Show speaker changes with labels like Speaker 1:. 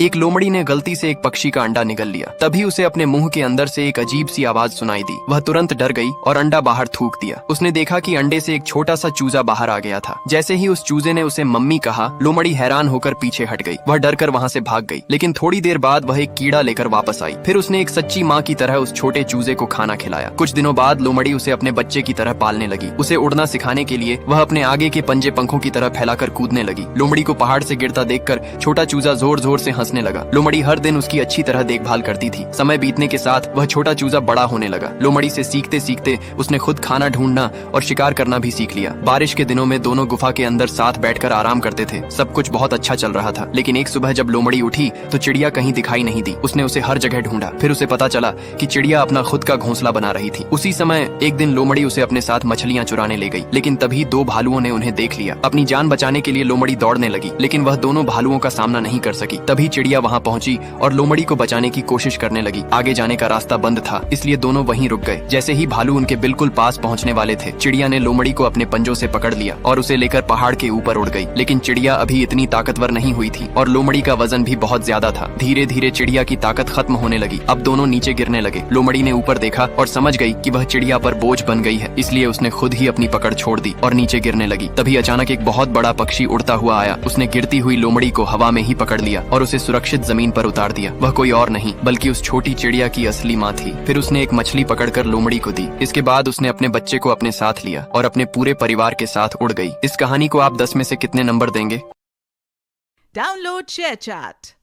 Speaker 1: एक लोमड़ी ने गलती से एक पक्षी का अंडा निगल लिया। तभी उसे अपने मुंह के अंदर से एक अजीब सी आवाज सुनाई दी। वह तुरंत डर गई और अंडा बाहर थूक दिया। उसने देखा कि अंडे से एक छोटा सा चूजा बाहर आ गया था। जैसे ही उस चूजे ने उसे मम्मी कहा, लोमड़ी हैरान होकर पीछे हट गई। वह डर कर वहाँ से भाग गई, लेकिन थोड़ी देर बाद वह एक कीड़ा लेकर वापस आई। फिर उसने एक सच्ची माँ की तरह उस छोटे चूजे को खाना खिलाया। कुछ दिनों बाद लोमड़ी उसे अपने बच्चे की तरह पालने लगी। उसे उड़ना सिखाने के लिए वह अपने आगे के पंजे पंखों की तरह फैलाकर कूदने लगी। लोमड़ी को पहाड़ से गिरता देखकर छोटा चूजा जोर जोर से हंसने लगा। लोमड़ी हर दिन उसकी अच्छी तरह देखभाल करती थी। समय बीतने के साथ वह छोटा चूजा बड़ा होने लगा। लोमड़ी से सीखते सीखते उसने खुद खाना ढूंढना और शिकार करना भी सीख लिया। बारिश के दिनों में दोनों गुफा के अंदर साथ बैठकर आराम करते थे। सब कुछ बहुत अच्छा चल रहा था, लेकिन एक सुबह जब लोमड़ी उठी तो चिड़िया कहीं दिखाई नहीं दी। उसने उसे हर जगह ढूंढा। फिर उसे पता चला कि चिड़िया अपना खुद का घोंसला बना रही थी। उसी समय एक दिन लोमड़ी उसे अपने साथ मछलियां चुराने ले गई, लेकिन तभी दो भालुओं ने उन्हें देख लिया। अपनी जान बचाने के लिए लोमड़ी दौड़ने लगी, लेकिन वह दोनों भालुओं का सामना नहीं कर सकी। तभी चिड़िया वहां पहुंची और लोमड़ी को बचाने की कोशिश करने लगी। आगे जाने का रास्ता बंद था, इसलिए दोनों वहीं रुक गए। जैसे ही भालू उनके बिल्कुल पास पहुंचने वाले थे, चिड़िया ने लोमड़ी को अपने पंजों से पकड़ लिया और उसे लेकर पहाड़ के ऊपर उड़ गई। लेकिन चिड़िया अभी इतनी ताकतवर नहीं हुई थी और लोमड़ी का वजन भी बहुत ज्यादा था। धीरे धीरे चिड़िया की ताकत खत्म होने लगी। अब दोनों नीचे गिरने लगे। लोमड़ी ने ऊपर देखा और समझ गई कि वह चिड़िया पर बोझ बन गई है, इसलिए उसने खुद ही अपनी पकड़ छोड़ दी और नीचे गिरने लगी। तभी अचानक एक बहुत बड़ा पक्षी उड़ता हुआ आया। उसने गिरती हुई लोमड़ी को हवा में ही पकड़ लिया और उसे सुरक्षित जमीन पर उतार दिया। वह कोई और नहीं बल्कि उस छोटी चिड़िया की असली माँ थी। फिर उसने एक मछली पकड़कर लोमड़ी को दी। इसके बाद उसने अपने बच्चे को अपने साथ लिया और अपने पूरे परिवार के साथ उड़ गई। इस कहानी को आप 10 में से कितने नंबर देंगे?
Speaker 2: Download ShareChat.